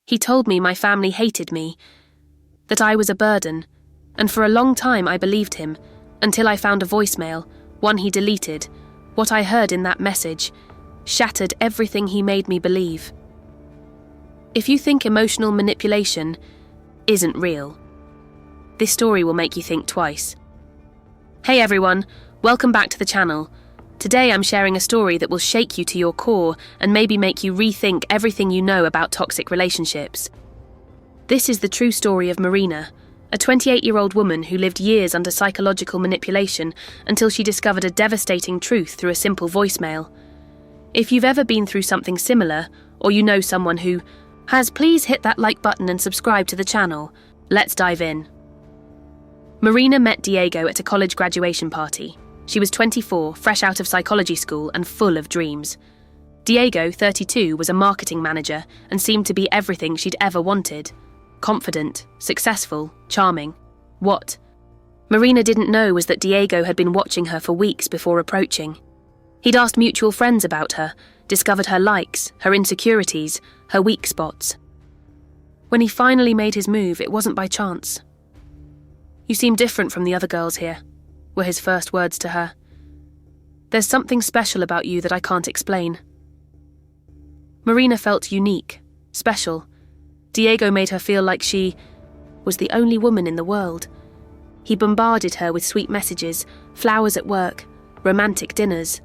He told me my family hated me, that I was a burden, and for a long time I believed him, until I found a voicemail, one he deleted. What I heard in that message shattered everything he made me believe. If you think emotional manipulation isn't real, this story will make you think twice. Hey everyone, welcome back to the channel. Today I'm sharing a story that will shake you to your core and maybe make you rethink everything you know about toxic relationships. This is the true story of Marina, a 28-year-old woman who lived years under psychological manipulation until she discovered a devastating truth through a simple voicemail. If you've ever been through something similar, or you know someone who has, please hit that like button and subscribe to the channel. Let's dive in. Marina met Diego at a college graduation party. She was 24, fresh out of psychology school and full of dreams. Diego, 32, was a marketing manager and seemed to be everything she'd ever wanted. Confident, successful, charming. What Marina didn't know was that Diego had been watching her for weeks before approaching. He'd asked mutual friends about her, discovered her likes, her insecurities, her weak spots. When he finally made his move, it wasn't by chance. "You seem different from the other girls here," were his first words to her. "There's something special about you that I can't explain." Marina felt unique, special. Diego made her feel like she was the only woman in the world. He bombarded her with sweet messages, flowers at work, romantic dinners.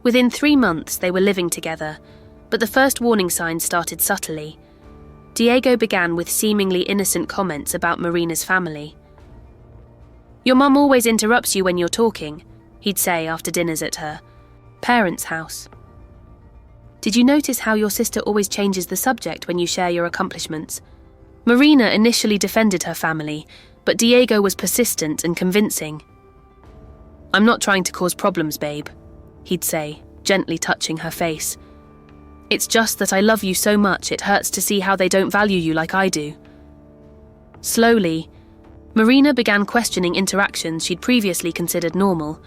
Within 3 months, they were living together, but the first warning signs started subtly. Diego began with seemingly innocent comments about Marina's family. "Your mum always interrupts you when you're talking," he'd say after dinners at her parents' house. "Did you notice how your sister always changes the subject when you share your accomplishments?" Marina initially defended her family, but Diego was persistent and convincing. "I'm not trying to cause problems, babe," he'd say, gently touching her face. "It's just that I love you so much it hurts to see how they don't value you like I do." Slowly, Marina began questioning interactions she'd previously considered normal.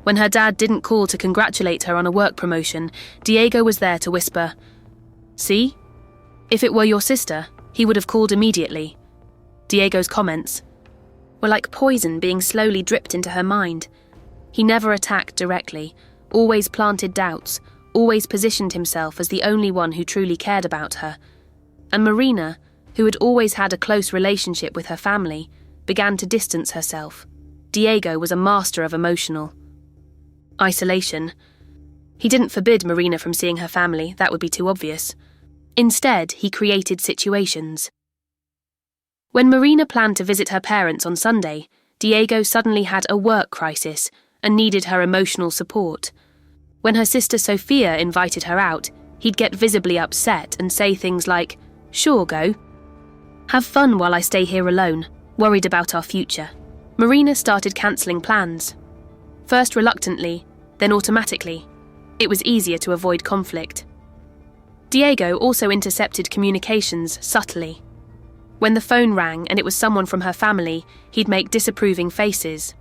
When her dad didn't call to congratulate her on a work promotion, Diego was there to whisper, "See? If it were your sister, he would have called immediately." Diego's comments were like poison being slowly dripped into her mind. He never attacked directly, always planted doubts, always positioned himself as the only one who truly cared about her. And Marina, who had always had a close relationship with her family, began to distance herself. Diego was a master of emotional isolation. He didn't forbid Marina from seeing her family, that would be too obvious. Instead, he created situations. When Marina planned to visit her parents on Sunday, Diego suddenly had a work crisis and needed her emotional support. When her sister Sophia invited her out, he'd get visibly upset and say things like, "Sure, go. Have fun while I stay here alone, worried about our future." Marina started cancelling plans. First reluctantly, then automatically. It was easier to avoid conflict. Diego also intercepted communications subtly. When the phone rang and it was someone from her family, he'd make disapproving faces.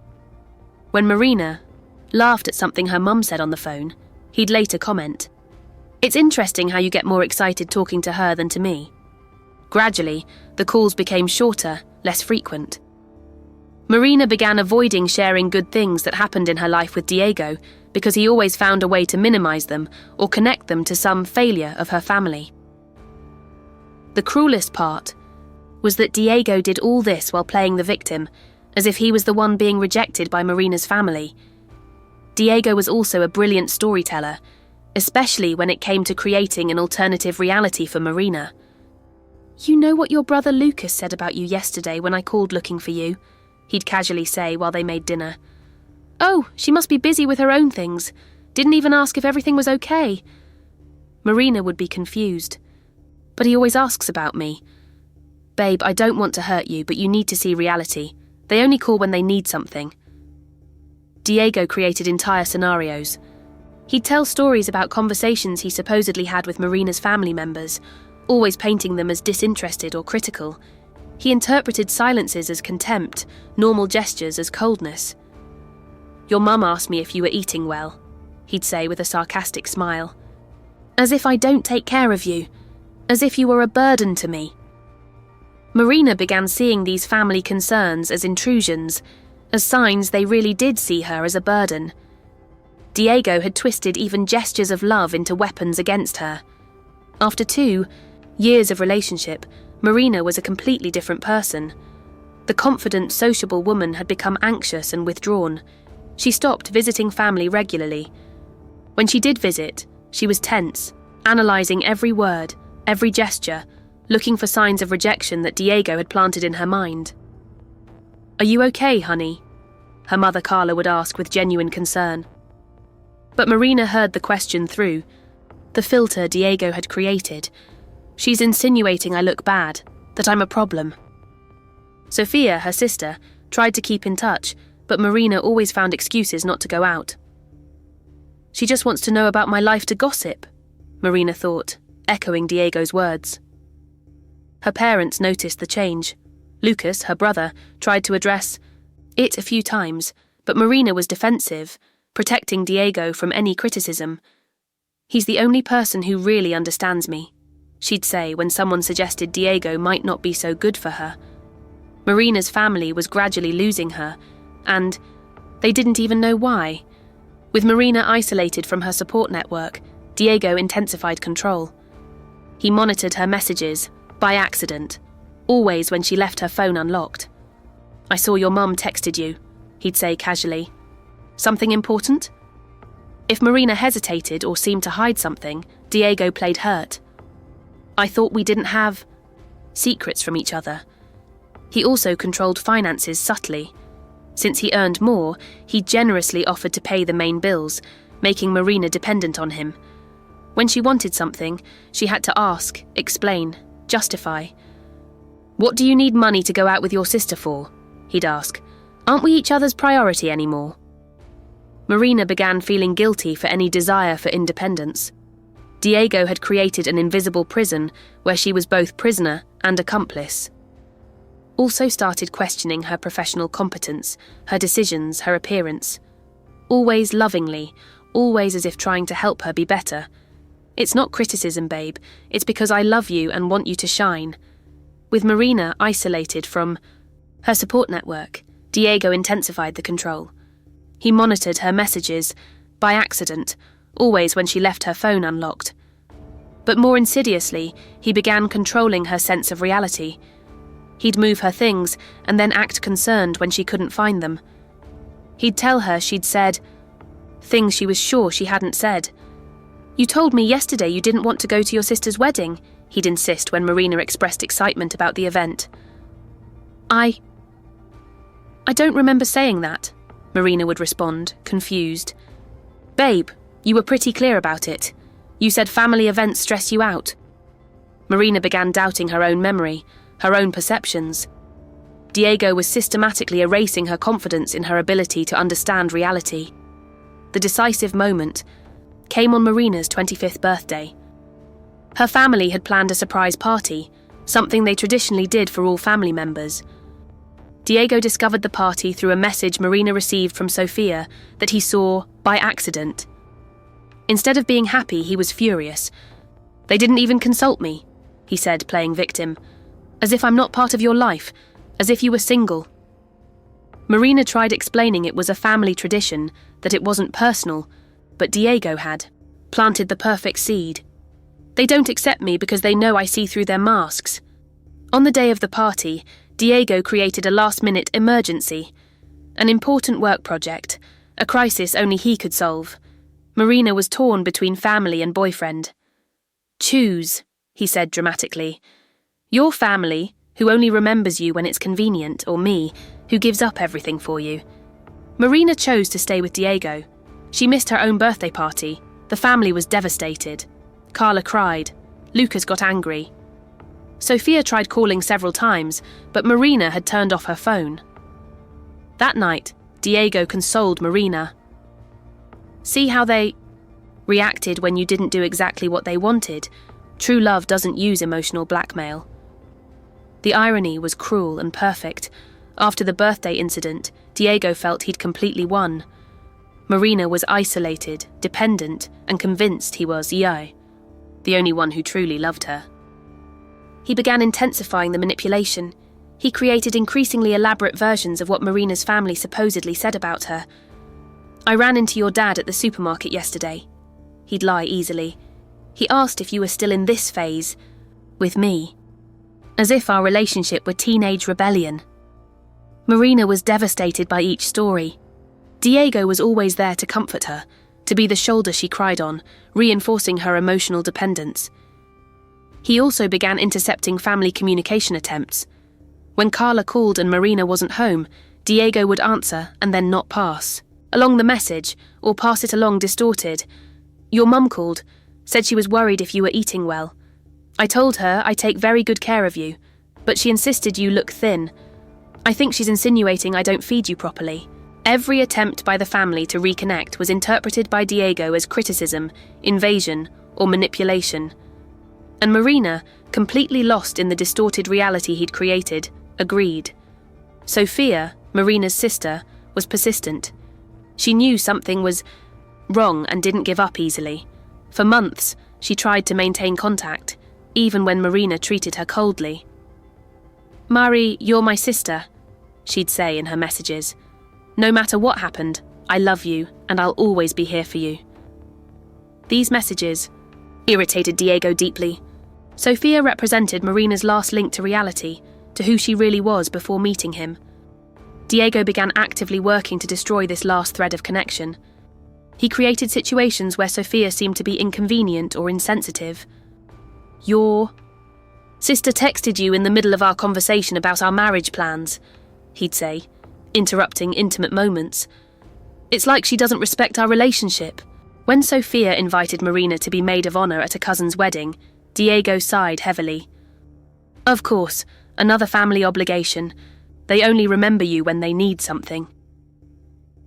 When Marina laughed at something her mum said on the phone, he'd later comment, "It's interesting how you get more excited talking to her than to me." Gradually, the calls became shorter, less frequent. Marina began avoiding sharing good things that happened in her life with Diego because he always found a way to minimize them or connect them to some failure of her family. The cruelest part was that Diego did all this while playing the victim, as if he was the one being rejected by Marina's family. Diego was also a brilliant storyteller, especially when it came to creating an alternative reality for Marina. "You know what your brother Lucas said about you yesterday when I called looking for you?" he'd casually say while they made dinner. "Oh, she must be busy with her own things. Didn't even ask if everything was okay." Marina would be confused. "But he always asks about me." "Babe, I don't want to hurt you, but you need to see reality. They only call when they need something." Diego created entire scenarios. He'd tell stories about conversations he supposedly had with Marina's family members, always painting them as disinterested or critical. He interpreted silences as contempt, normal gestures as coldness. "Your mum asked me if you were eating well," he'd say with a sarcastic smile. "As if I don't take care of you. as if you were a burden to me. Marina began seeing these family concerns as intrusions, as signs they really did see her as a burden. Diego had twisted even gestures of love into weapons against her. After 2 years of relationship, Marina was a completely different person. The confident, sociable woman had become anxious and withdrawn. She stopped visiting family regularly. When she did visit, she was tense, analysing every word, every gesture, looking for signs of rejection that Diego had planted in her mind. "Are you okay, honey?" her mother Carla would ask with genuine concern. But Marina heard the question through. The filter Diego had created. "She's insinuating I look bad, that I'm a problem." Sophia, her sister, tried to keep in touch, but Marina always found excuses not to go out. "She just wants to know about my life to gossip," Marina thought, echoing Diego's words. Her parents noticed the change. Lucas, her brother, tried to address it a few times, but Marina was defensive, protecting Diego from any criticism. "He's the only person who really understands me," she'd say when someone suggested Diego might not be so good for her. Marina's family was gradually losing her, and they didn't even know why. With Marina isolated from her support network, Diego intensified control. He monitored her messages, by accident, always when she left her phone unlocked. "I saw your mum texted you," he'd say casually. "Something important?" If Marina hesitated or seemed to hide something, Diego played hurt. "I thought we didn't have secrets from each other." He also controlled finances subtly. Since he earned more, he generously offered to pay the main bills, making Marina dependent on him. When she wanted something, she had to ask, explain, justify. "What do you need money to go out with your sister for?" he'd ask. "Aren't we each other's priority anymore?" Marina began feeling guilty for any desire for independence. Diego had created an invisible prison where she was both prisoner and accomplice. Also started questioning her professional competence, her decisions, her appearance. Always lovingly, always as if trying to help her be better. "It's not criticism, babe. It's because I love you and want you to shine." With Marina isolated from her support network, Diego intensified the control. He monitored her messages, by accident, always when she left her phone unlocked. But more insidiously, he began controlling her sense of reality. He'd move her things and then act concerned when she couldn't find them. He'd tell her she'd said things she was sure she hadn't said. "You told me yesterday you didn't want to go to your sister's wedding," he'd insist when Marina expressed excitement about the event. I don't remember saying that," Marina would respond, confused. "Babe, you were pretty clear about it. You said family events stress you out." Marina began doubting her own memory, her own perceptions. Diego was systematically erasing her confidence in her ability to understand reality. The decisive moment came on Marina's 25th birthday. Her family had planned a surprise party, something they traditionally did for all family members. Diego discovered the party through a message Marina received from Sophia that he saw by accident. Instead of being happy, he was furious. "They didn't even consult me," he said, playing victim. "As if I'm not part of your life, as if you were single." Marina tried explaining it was a family tradition, that it wasn't personal, but Diego had planted the perfect seed. "They don't accept me because they know I see through their masks." On the day of the party, Diego created a last-minute emergency, an important work project, a crisis only he could solve. Marina was torn between family and boyfriend. "Choose," he said dramatically. "Your family, who only remembers you when it's convenient, or me, who gives up everything for you." Marina chose to stay with Diego. She missed her own birthday party. The family was devastated. Carla cried. Lucas got angry. Sophia tried calling several times, but Marina had turned off her phone. That night, Diego consoled Marina. "See how they reacted when you didn't do exactly what they wanted? True love doesn't use emotional blackmail." The irony was cruel and perfect. After the birthday incident, Diego felt he'd completely won. Marina was isolated, dependent, and convinced he was the only one who truly loved her. He began intensifying the manipulation. He created increasingly elaborate versions of what Marina's family supposedly said about her. "I ran into your dad at the supermarket yesterday." He'd lie easily. "He asked if you were still in this phase with me." As if our relationship were teenage rebellion. Marina was devastated by each story. Diego was always there to comfort her, to be the shoulder she cried on, reinforcing her emotional dependence. He also began intercepting family communication attempts. When Carla called and Marina wasn't home, Diego would answer and then not pass along the message, or pass it along distorted. "Your mum called, said she was worried if you were eating well. I told her I take very good care of you, but she insisted you look thin. I think she's insinuating I don't feed you properly." Every attempt by the family to reconnect was interpreted by Diego as criticism, invasion, or manipulation. And Marina, completely lost in the distorted reality he'd created, agreed. Sophia, Marina's sister, was persistent. She knew something was wrong and didn't give up easily. For months, she tried to maintain contact, even when Marina treated her coldly. "Mari, you're my sister," she'd say in her messages. "No matter what happened, I love you and I'll always be here for you." These messages irritated Diego deeply. Sophia represented Marina's last link to reality, to who she really was before meeting him. Diego began actively working to destroy this last thread of connection. He created situations where Sophia seemed to be inconvenient or insensitive. "Your sister texted you in the middle of our conversation about our marriage plans," he'd say, interrupting intimate moments. "It's like she doesn't respect our relationship." When Sophia invited Marina to be maid of honor at a cousin's wedding, Diego sighed heavily. "Of course, another family obligation. They only remember you when they need something."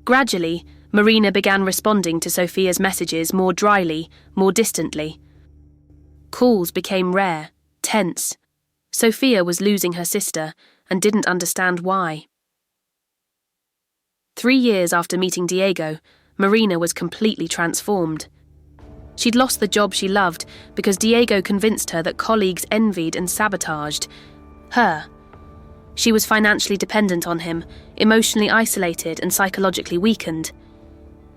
Gradually, Marina began responding to Sophia's messages more dryly, more distantly. Calls became rare, tense. Sophia was losing her sister and didn't understand why. 3 years after meeting Diego, Marina was completely transformed. She'd lost the job she loved because Diego convinced her that colleagues envied and sabotaged her. She was financially dependent on him, emotionally isolated and psychologically weakened.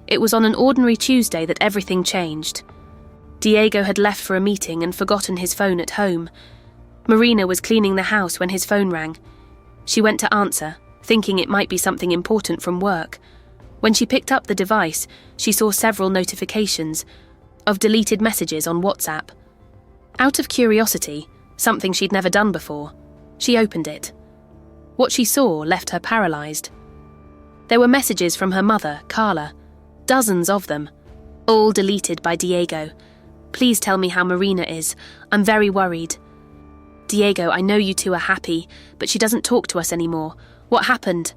It was on an ordinary Tuesday that everything changed. Diego had left for a meeting and forgotten his phone at home. Marina was cleaning the house when his phone rang. She went to answer, thinking it might be something important from work. When she picked up the device, she saw several notifications of deleted messages on WhatsApp. Out of curiosity, something she'd never done before, she opened it. What she saw left her paralyzed. There were messages from her mother, Carla, dozens of them, all deleted by Diego. "Please tell me how Marina is. I'm very worried. Diego, I know you two are happy, but she doesn't talk to us anymore. What happened?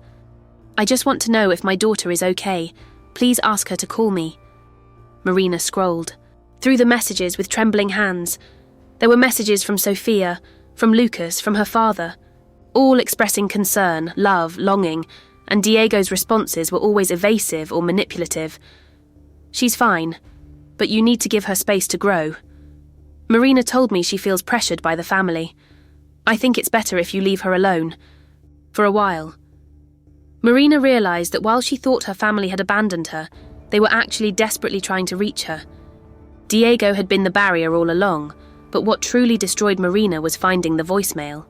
I just want to know if my daughter is okay. Please ask her to call me." Marina scrolled through the messages with trembling hands. There were messages from Sophia, from Lucas, from her father, all expressing concern, love, longing, and Diego's responses were always evasive or manipulative. "She's fine, but you need to give her space to grow. Marina told me she feels pressured by the family. I think it's better if you leave her alone. For a while." Marina realized that while she thought her family had abandoned her, they were actually desperately trying to reach her. Diego had been the barrier all along, but what truly destroyed Marina was finding the voicemail.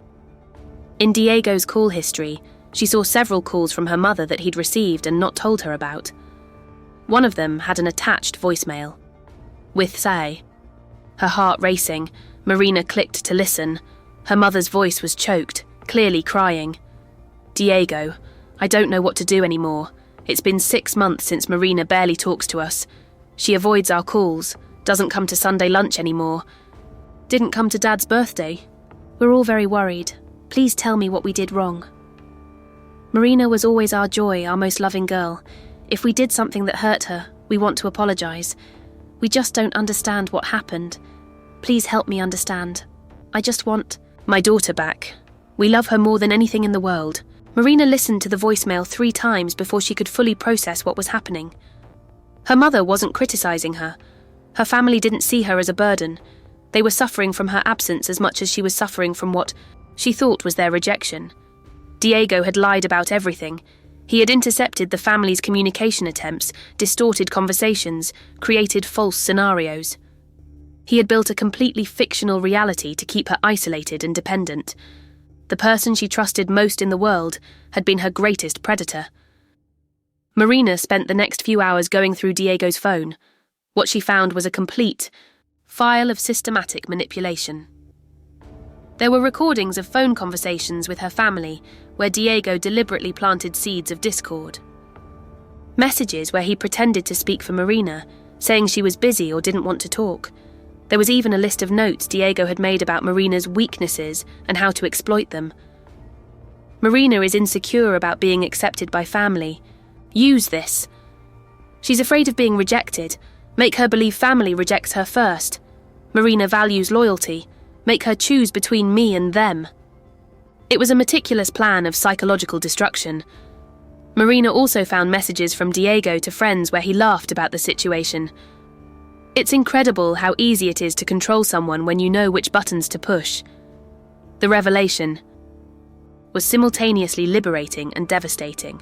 In Diego's call history, she saw several calls from her mother that he'd received and not told her about. One of them had an attached voicemail. With Say. Her heart racing, Marina clicked to listen. Her mother's voice was choked, clearly crying. "Diego, I don't know what to do anymore. It's been 6 months since Marina barely talks to us. She avoids our calls, doesn't come to Sunday lunch anymore. Didn't come to Dad's birthday. We're all very worried. Please tell me what we did wrong. Marina was always our joy, our most loving girl. If we did something that hurt her, we want to apologize. We just don't understand what happened. Please help me understand. I just want my daughter back. We love her more than anything in the world." Marina listened to the voicemail 3 times before she could fully process what was happening. Her mother wasn't criticizing her. Her family didn't see her as a burden. They were suffering from her absence as much as she was suffering from what she thought was their rejection. Diego had lied about everything. He had intercepted the family's communication attempts, distorted conversations, created false scenarios. He had built a completely fictional reality to keep her isolated and dependent. The person she trusted most in the world had been her greatest predator. Marina spent the next few hours going through Diego's phone. What she found was a complete file of systematic manipulation. There were recordings of phone conversations with her family where Diego deliberately planted seeds of discord. Messages where he pretended to speak for Marina, saying she was busy or didn't want to talk. There was even a list of notes Diego had made about Marina's weaknesses and how to exploit them. Marina is insecure about being accepted by family. Use this. She's afraid of being rejected. Make her believe family rejects her first. Marina values loyalty. Make her choose between me and them. It was a meticulous plan of psychological destruction. Marina also found messages from Diego to friends where he laughed about the situation. It's incredible how easy it is to control someone when you know which buttons to push. The revelation was simultaneously liberating and devastating.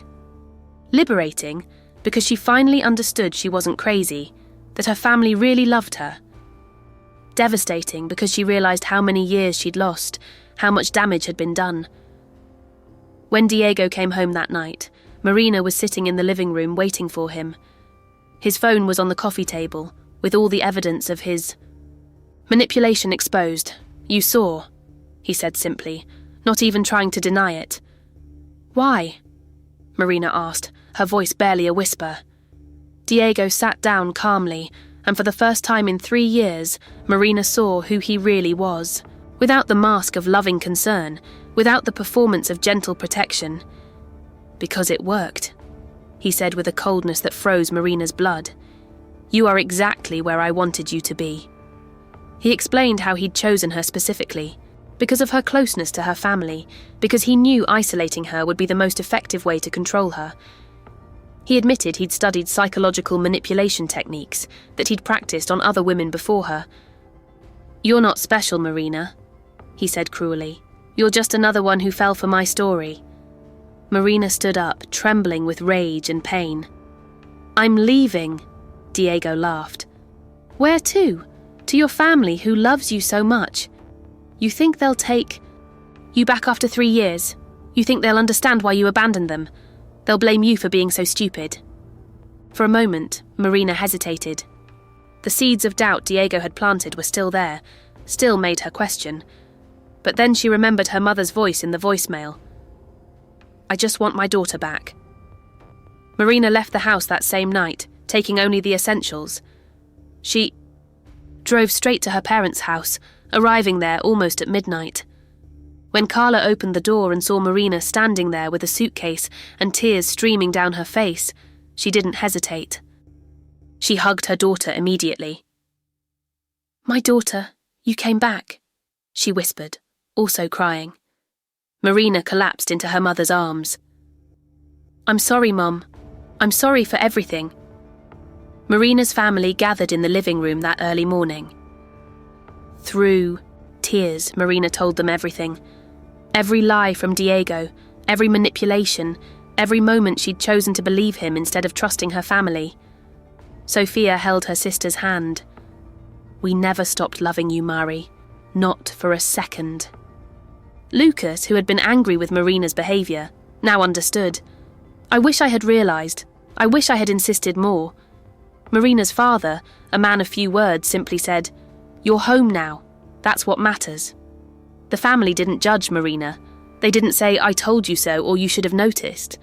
Liberating because she finally understood she wasn't crazy, that her family really loved her. Devastating because she realized how many years she'd lost, how much damage had been done. When Diego came home that night, Marina was sitting in the living room waiting for him. His phone was on the coffee table, with all the evidence of his manipulation exposed. You saw, he said simply, not even trying to deny it. Why? Marina asked, her voice barely a whisper. Diego sat down calmly, and for the first time in 3 years, Marina saw who he really was, without the mask of loving concern, without the performance of gentle protection. Because it worked, he said with a coldness that froze Marina's blood. You are exactly where I wanted you to be. He explained how he'd chosen her specifically, because of her closeness to her family, because he knew isolating her would be the most effective way to control her. He admitted he'd studied psychological manipulation techniques that he'd practiced on other women before her. You're not special, Marina, he said cruelly. You're just another one who fell for my story. Marina stood up, trembling with rage and pain. I'm leaving, Diego laughed. Where to? To your family who loves you so much. You think they'll take you back after 3 years? You think they'll understand why you abandoned them? They'll blame you for being so stupid. For a moment, Marina hesitated. The seeds of doubt Diego had planted were still there, still made her question. But then she remembered her mother's voice in the voicemail. I just want my daughter back. Marina left the house that same night, taking only the essentials. She drove straight to her parents' house, arriving there almost at midnight. When Carla opened the door and saw Marina standing there with a suitcase and tears streaming down her face, she didn't hesitate. She hugged her daughter immediately. My daughter, you came back, she whispered, also crying. Marina collapsed into her mother's arms. I'm sorry, Mom. I'm sorry for everything. Marina's family gathered in the living room that early morning. Through tears, Marina told them everything. Every lie from Diego, every manipulation, every moment she'd chosen to believe him instead of trusting her family. Sophia held her sister's hand. We never stopped loving you, Mari. Not for a second. Lucas, who had been angry with Marina's behaviour, now understood. I wish I had realised. I wish I had insisted more. Marina's father, a man of few words, simply said, You're home now. That's what matters. The family didn't judge Marina. They didn't say, I told you so, or you should have noticed.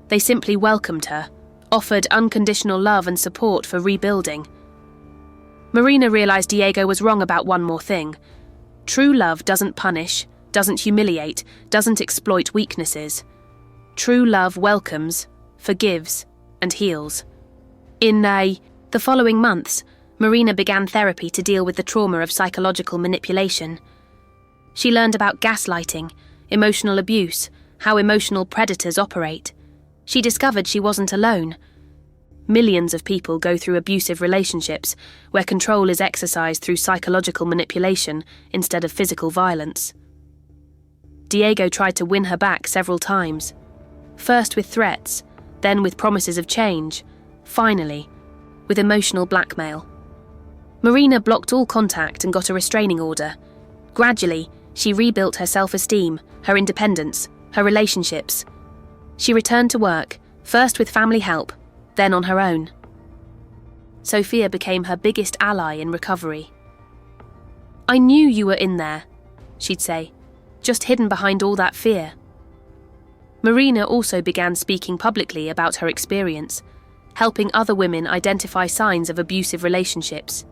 They simply welcomed her, offered unconditional love and support for rebuilding. Marina realised Diego was wrong about one more thing. True love doesn't punish, doesn't humiliate, doesn't exploit weaknesses. True love welcomes, forgives, and heals. In the following months, Marina began therapy to deal with the trauma of psychological manipulation. She learned about gaslighting, emotional abuse, how emotional predators operate. She discovered she wasn't alone. millions of people go through abusive relationships where control is exercised through psychological manipulation instead of physical violence. Diego tried to win her back several times, first with threats, then with promises of change, finally, with emotional blackmail. Marina blocked all contact and got a restraining order. Gradually, she rebuilt her self-esteem, her independence, her relationships. She returned to work, first with family help, then on her own. Sofia became her biggest ally in recovery. "I knew you were in there," she'd say, just hidden behind all that fear. Marina also began speaking publicly about her experience, helping other women identify signs of abusive relationships.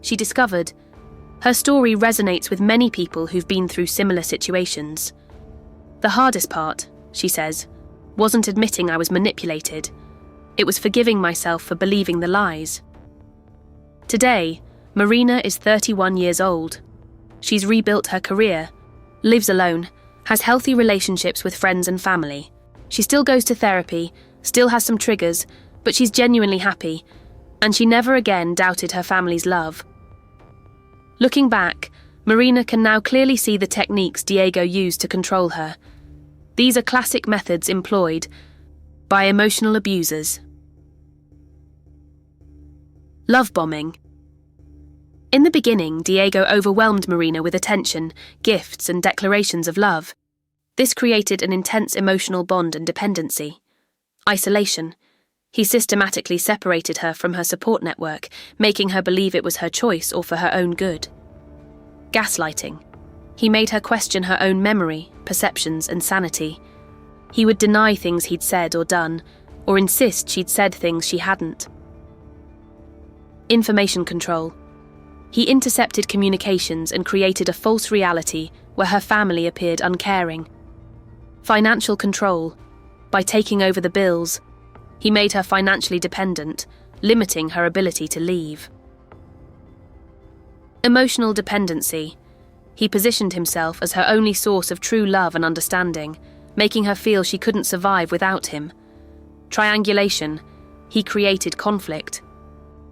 She discovered her story resonates with many people who've been through similar situations. "The hardest part," she says, "wasn't admitting I was manipulated. It was forgiving myself for believing the lies." Today, Marina is 31 years old. She's rebuilt her career, lives alone, has healthy relationships with friends and family. She still goes to therapy, still has some triggers, but she's genuinely happy, and she never again doubted her family's love. Looking back, Marina can now clearly see the techniques Diego used to control her. These are classic methods employed by emotional abusers. Love bombing. In the beginning, Diego overwhelmed Marina with attention, gifts, and declarations of love. This created an intense emotional bond and dependency. Isolation. He systematically separated her from her support network, making her believe it was her choice or for her own good. Gaslighting. He made her question her own memory, perceptions, and sanity. He would deny things he'd said or done, or insist she'd said things she hadn't. Information control. He intercepted communications and created a false reality where her family appeared uncaring. Financial control. By taking over the bills, he made her financially dependent, limiting her ability to leave. Emotional dependency. He positioned himself as her only source of true love and understanding, making her feel she couldn't survive without him. Triangulation. He created conflict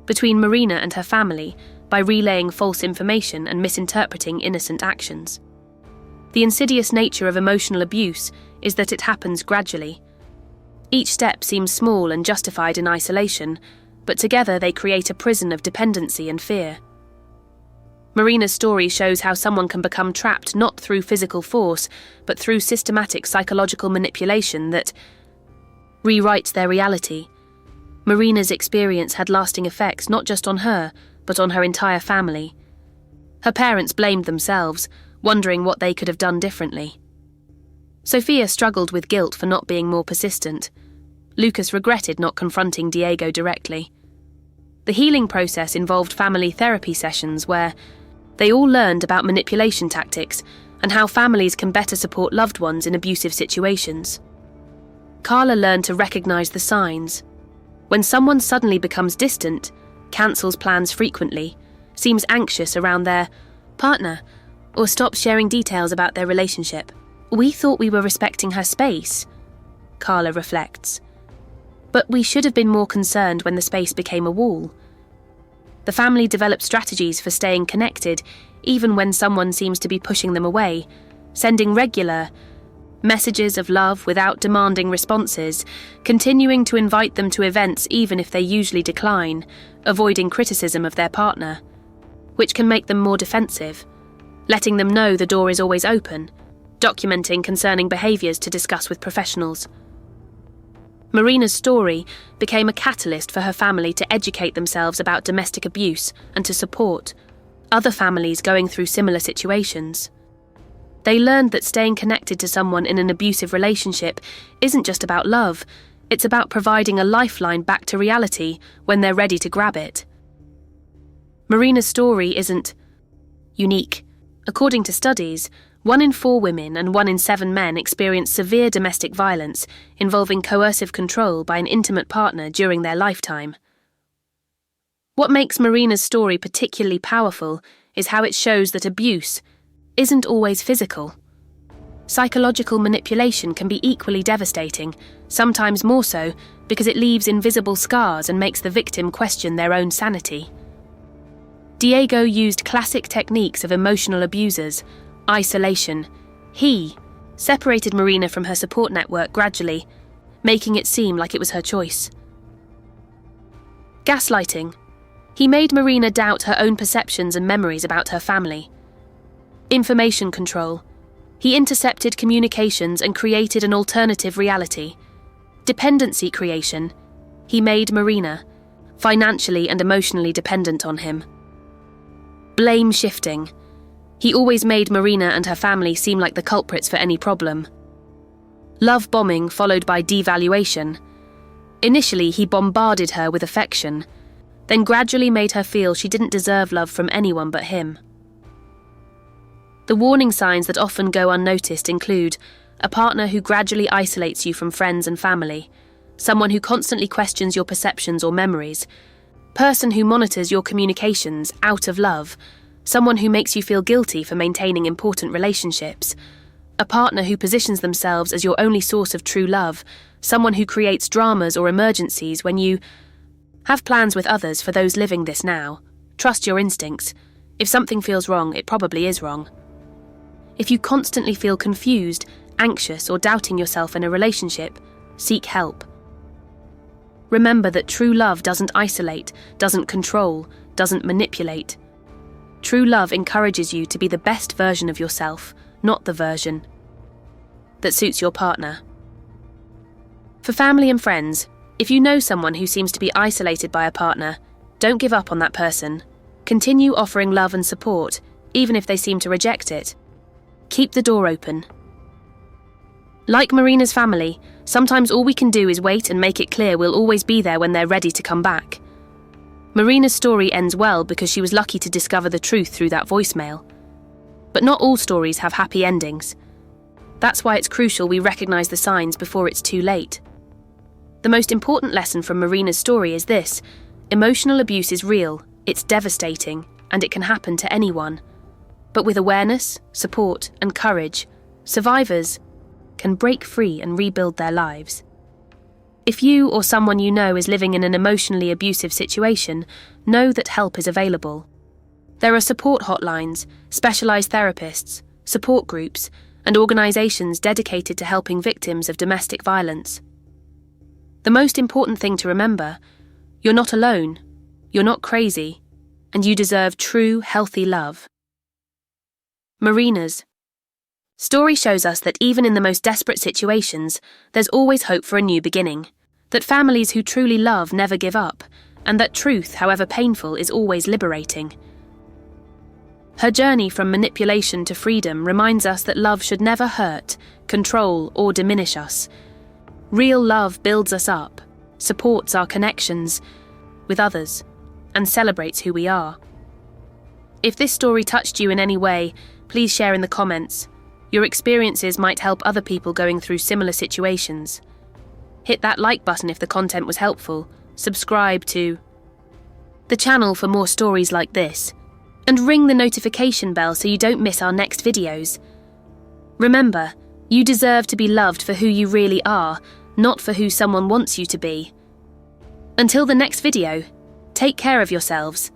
between Marina and her family by relaying false information and misinterpreting innocent actions. The insidious nature of emotional abuse is that it happens gradually. Each step seems small and justified in isolation, but together they create a prison of dependency and fear. Marina's story shows how someone can become trapped not through physical force, but through systematic psychological manipulation that rewrites their reality. Marina's experience had lasting effects not just on her, but on her entire family. Her parents blamed themselves, wondering what they could have done differently. Sofia struggled with guilt for not being more persistent. Lucas regretted not confronting Diego directly. The healing process involved family therapy sessions where they all learned about manipulation tactics and how families can better support loved ones in abusive situations. Carla learned to recognize the signs. When someone suddenly becomes distant, cancels plans frequently, seems anxious around their partner, or stops sharing details about their relationship. "We thought we were respecting her space," Carla reflects. "But we should have been more concerned when the space became a wall." The family developed strategies for staying connected, even when someone seems to be pushing them away, sending regular messages of love without demanding responses, continuing to invite them to events even if they usually decline, avoiding criticism of their partner, which can make them more defensive, letting them know the door is always open, documenting concerning behaviours to discuss with professionals. Marina's story became a catalyst for her family to educate themselves about domestic abuse and to support other families going through similar situations. They learned that staying connected to someone in an abusive relationship isn't just about love, it's about providing a lifeline back to reality when they're ready to grab it. Marina's story isn't unique. According to studies, 1 in 4 women and 1 in 7 men experience severe domestic violence involving coercive control by an intimate partner during their lifetime. What makes Marina's story particularly powerful is how it shows that abuse isn't always physical. Psychological manipulation can be equally devastating, sometimes more so because it leaves invisible scars and makes the victim question their own sanity. Diego used classic techniques of emotional abusers, isolation. He separated Marina from her support network gradually, making it seem like it was her choice. Gaslighting. He made Marina doubt her own perceptions and memories about her family. Information control. He intercepted communications and created an alternative reality. Dependency creation. He made Marina financially and emotionally dependent on him. Blame shifting. He always made Marina and her family seem like the culprits for any problem. Love bombing followed by devaluation. Initially, he bombarded her with affection, then gradually made her feel she didn't deserve love from anyone but him. The warning signs that often go unnoticed include a partner who gradually isolates you from friends and family, someone who constantly questions your perceptions or memories, person who monitors your communications out of love, someone who makes you feel guilty for maintaining important relationships, a partner who positions themselves as your only source of true love, someone who creates dramas or emergencies when you have plans with others. For those living this now, trust your instincts. If something feels wrong, it probably is wrong. If you constantly feel confused, anxious, or doubting yourself in a relationship, seek help. Remember that true love doesn't isolate, doesn't control, doesn't manipulate. True love encourages you to be the best version of yourself, not the version that suits your partner. For family and friends, if you know someone who seems to be isolated by a partner, don't give up on that person. Continue offering love and support, even if they seem to reject it. Keep the door open. Like Marina's family, sometimes all we can do is wait and make it clear we'll always be there when they're ready to come back. Marina's story ends well because she was lucky to discover the truth through that voicemail. But not all stories have happy endings. That's why it's crucial we recognize the signs before it's too late. The most important lesson from Marina's story is this: emotional abuse is real, it's devastating, and it can happen to anyone. But with awareness, support, and courage, survivors can break free and rebuild their lives. If you or someone you know is living in an emotionally abusive situation, know that help is available. There are support hotlines, specialized therapists, support groups, and organizations dedicated to helping victims of domestic violence. The most important thing to remember: you're not alone, you're not crazy, and you deserve true, healthy love. Marina's story shows us that even in the most desperate situations, there's always hope for a new beginning, that families who truly love never give up, and that truth, however painful, is always liberating. Her journey from manipulation to freedom reminds us that love should never hurt, control, or diminish us. Real love builds us up, supports our connections with others, and celebrates who we are. If this story touched you in any way, please share in the comments. Your experiences might help other people going through similar situations. Hit that like button if the content was helpful. Subscribe to the channel for more stories like this, and ring the notification bell so you don't miss our next videos. Remember, you deserve to be loved for who you really are, not for who someone wants you to be. Until the next video, take care of yourselves